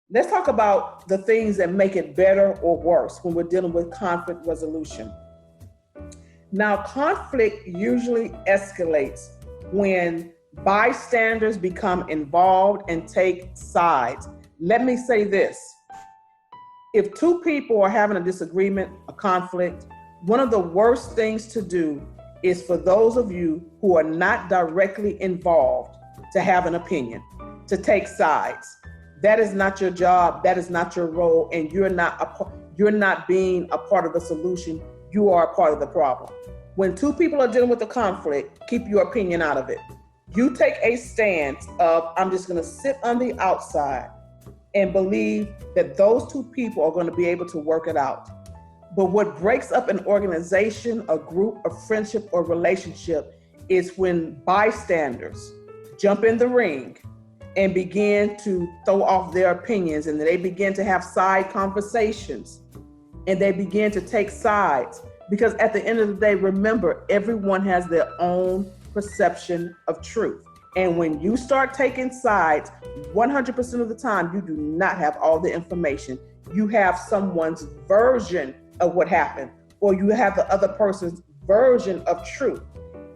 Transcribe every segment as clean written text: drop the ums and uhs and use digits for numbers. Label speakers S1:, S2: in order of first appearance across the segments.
S1: Let's talk about the things that make it better or worse when we're dealing with conflict resolution. Now, conflict usually escalates when bystanders become involved and take sides. Let me say this. If two people are having a disagreement, a conflict, one of the worst things to do is for those of you who are not directly involved to have an opinion, to take sides. That is not your job. That is not your role, and you're not being a part of the solution. You are a part of the problem. When two people are dealing with a conflict, keep your opinion out of it. You take a stance of, I'm just going to sit on the outside and believe that those two people are going to be able to work it out. But what breaks up an organization, a group, a friendship, or relationship is when bystanders jump in the ring and begin to throw off their opinions, and they begin to have side conversations, and they begin to take sides. Because at the end of the day, remember, everyone has their own perception of truth. And when you start taking sides, 100% of the time, you do not have all the information. You have someone's version of what happened, or you have the other person's version of truth.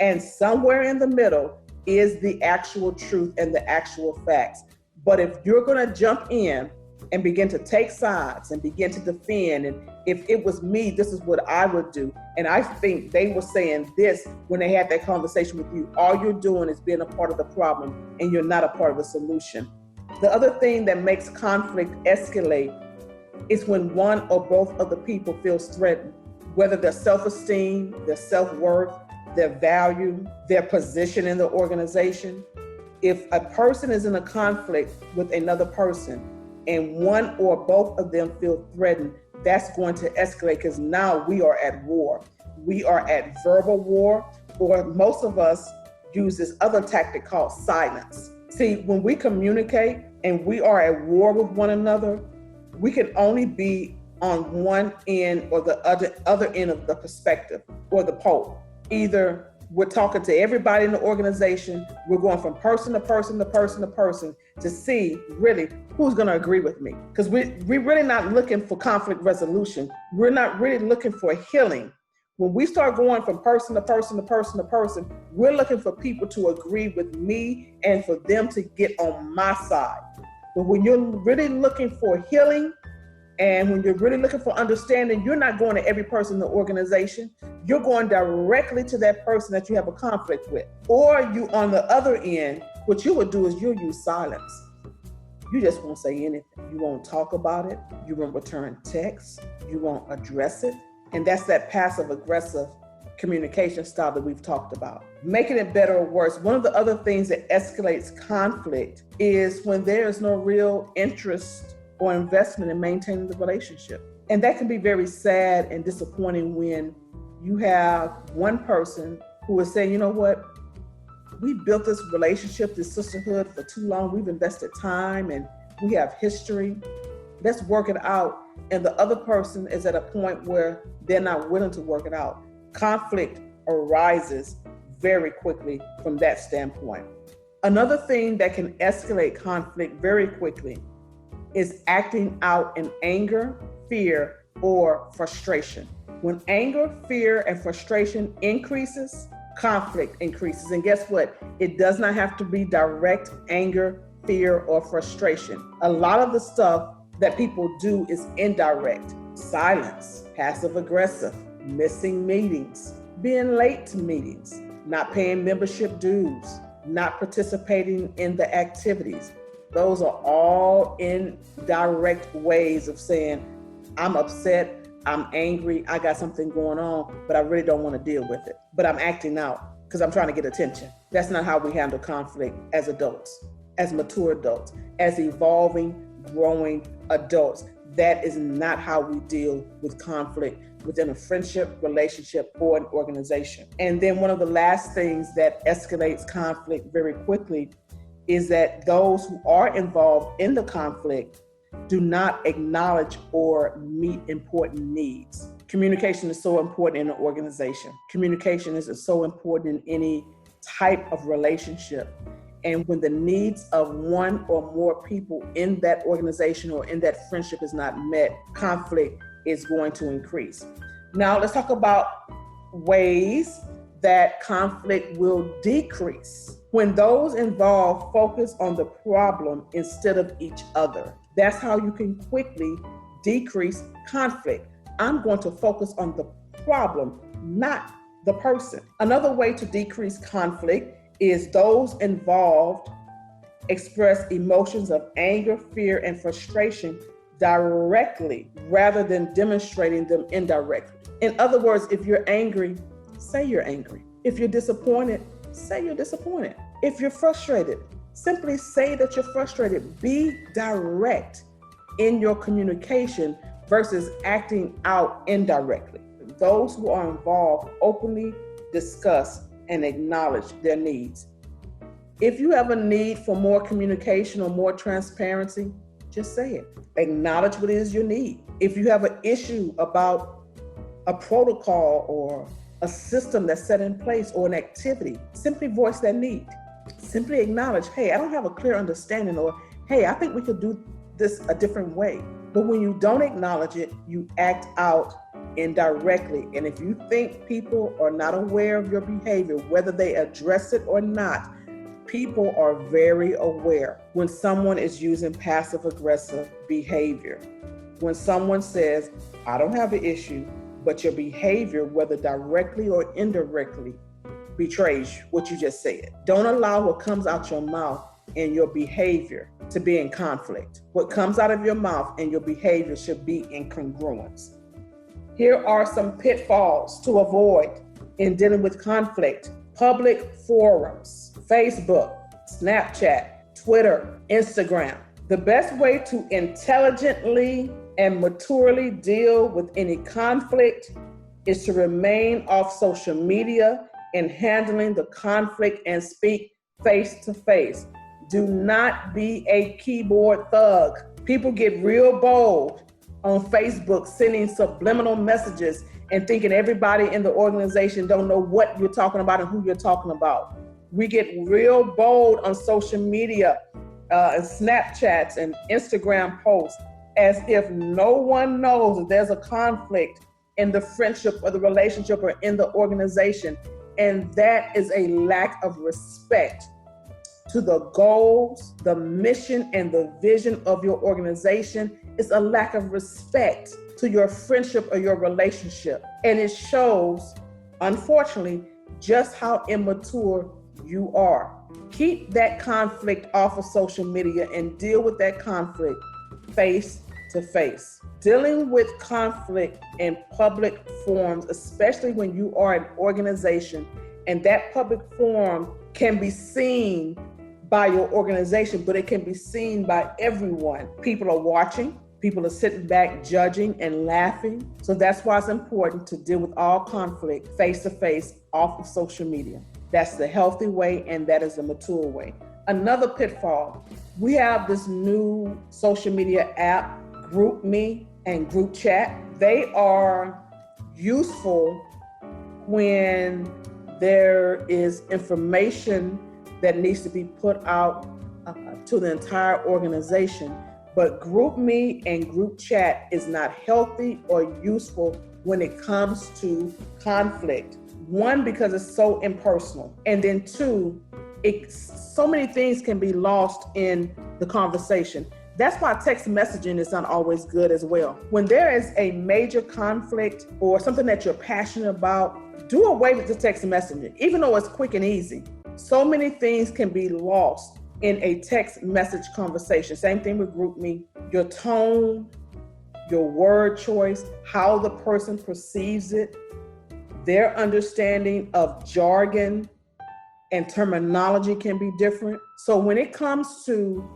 S1: And somewhere in the middle is the actual truth and the actual facts. But if you're going to jump in and begin to take sides and begin to defend, and if it was me, this is what I would do, and I think they were saying this when they had that conversation with you, all you're doing is being a part of the problem, and you're not a part of the solution. The other thing that makes conflict escalate is when one or both of the people feels threatened, whether their self-esteem, their self-worth, their value, their position in the organization. If a person is in a conflict with another person and one or both of them feel threatened, that's going to escalate, because now we are at war. We are at verbal war, or most of us use this other tactic called silence. See, when we communicate and we are at war with one another, we can only be on one end or the other end of the perspective or the pole. Either we're talking to everybody in the organization, we're going from person to person to person to person to see really who's going to agree with me. Because we're really not looking for conflict resolution. We're not really looking for healing. When we start going from person to person to person to person, we're looking for people to agree with me and for them to get on my side. But when you're really looking for healing, and when you're really looking for understanding, you're not going to every person in the organization. You're going directly to that person that you have a conflict with. Or you, on the other end, what you would do is you'll use silence. You just won't say anything. You won't talk about it. You won't return texts. You won't address it. And that's that passive aggressive communication style that we've talked about. Making it better or worse, one of the other things that escalates conflict is when there is no real interest or investment in maintaining the relationship. And that can be very sad and disappointing when you have one person who is saying, you know what, we've built this relationship, this sisterhood for too long, we've invested time and we have history, let's work it out. And the other person is at a point where they're not willing to work it out. Conflict arises very quickly from that standpoint. Another thing that can escalate conflict very quickly is acting out in anger, fear, or frustration. When anger, fear, and frustration increases, conflict increases. And guess what? It does not have to be direct anger, fear, or frustration. A lot of the stuff that people do is indirect. Silence, passive aggressive, missing meetings, being late to meetings, not paying membership dues, not participating in the activities. Those are all indirect ways of saying, I'm upset, I'm angry, I got something going on, but I really don't want to deal with it. But I'm acting out because I'm trying to get attention. That's not how we handle conflict as adults, as mature adults, as evolving, growing adults. That is not how we deal with conflict within a friendship, relationship, or an organization. And then one of the last things that escalates conflict very quickly is that those who are involved in the conflict do not acknowledge or meet important needs. Communication is so important in an organization. Communication is so important in any type of relationship. And when the needs of one or more people in that organization or in that friendship is not met, conflict is going to increase. Now, let's talk about ways that conflict will decrease. When those involved focus on the problem instead of each other, that's how you can quickly decrease conflict. I'm going to focus on the problem, not the person. Another way to decrease conflict is those involved express emotions of anger, fear, and frustration directly rather than demonstrating them indirectly. In other words, if you're angry, say you're angry. If you're disappointed, say you're disappointed. If you're frustrated, simply say that you're frustrated. Be direct in your communication versus acting out indirectly. Those who are involved openly discuss and acknowledge their needs. If you have a need for more communication or more transparency, just say it. Acknowledge what it is you need. If you have an issue about a protocol or a system that's set in place or an activity, simply voice that need. Simply acknowledge, hey, I don't have a clear understanding, or hey, I think we could do this a different way. But when you don't acknowledge it, you act out indirectly. And if you think people are not aware of your behavior, whether they address it or not, people are very aware when someone is using passive-aggressive behavior. When someone says, I don't have an issue, but your behavior, whether directly or indirectly, betrays what you just said. Don't allow what comes out your mouth and your behavior to be in conflict. What comes out of your mouth and your behavior should be in congruence. Here are some pitfalls to avoid in dealing with conflict. Public forums, Facebook, Snapchat, Twitter, Instagram. The best way to intelligently and maturely deal with any conflict is to remain off social media and handling the conflict and speak face to face. Do not be a keyboard thug. People get real bold on Facebook sending subliminal messages and thinking everybody in the organization don't know what you're talking about and who you're talking about. We get real bold on social media and Snapchats and Instagram posts as if no one knows that there's a conflict in the friendship or the relationship or in the organization. And that is a lack of respect to the goals, the mission, and the vision of your organization. It's a lack of respect to your friendship or your relationship. And it shows, unfortunately, just how immature you are. Keep that conflict off of social media and deal with that conflict face to face. Dealing with conflict in public forums, especially when you are an organization and that public forum can be seen by your organization, but it can be seen by everyone. People are watching, people are sitting back judging and laughing. So that's why it's important to deal with all conflict face to face off of social media. That's the healthy way, and that is the mature way. Another pitfall, we have this new social media app, GroupMe and GroupChat. They are useful when there is information that needs to be put out to the entire organization. But GroupMe and GroupChat is not healthy or useful when it comes to conflict. One, because it's so impersonal. And then two, so many things can be lost in the conversation. That's why text messaging is not always good as well. When there is a major conflict or something that you're passionate about, do away with the text messaging, even though it's quick and easy. So many things can be lost in a text message conversation. Same thing with GroupMe. Your tone, your word choice, how the person perceives it, their understanding of jargon and terminology can be different. So when it comes to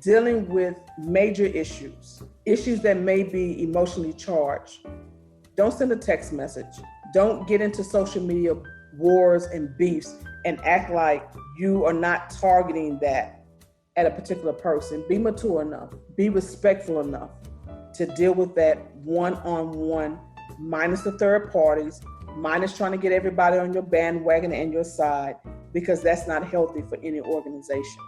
S1: dealing with major issues that may be emotionally charged, don't send a text message. Don't get into social media wars and beefs and act like you are not targeting that at a particular person. Be mature enough, be respectful enough to deal with that one-on-one, minus the third parties, Mine is trying to get everybody on your bandwagon and your side, because that's not healthy for any organization.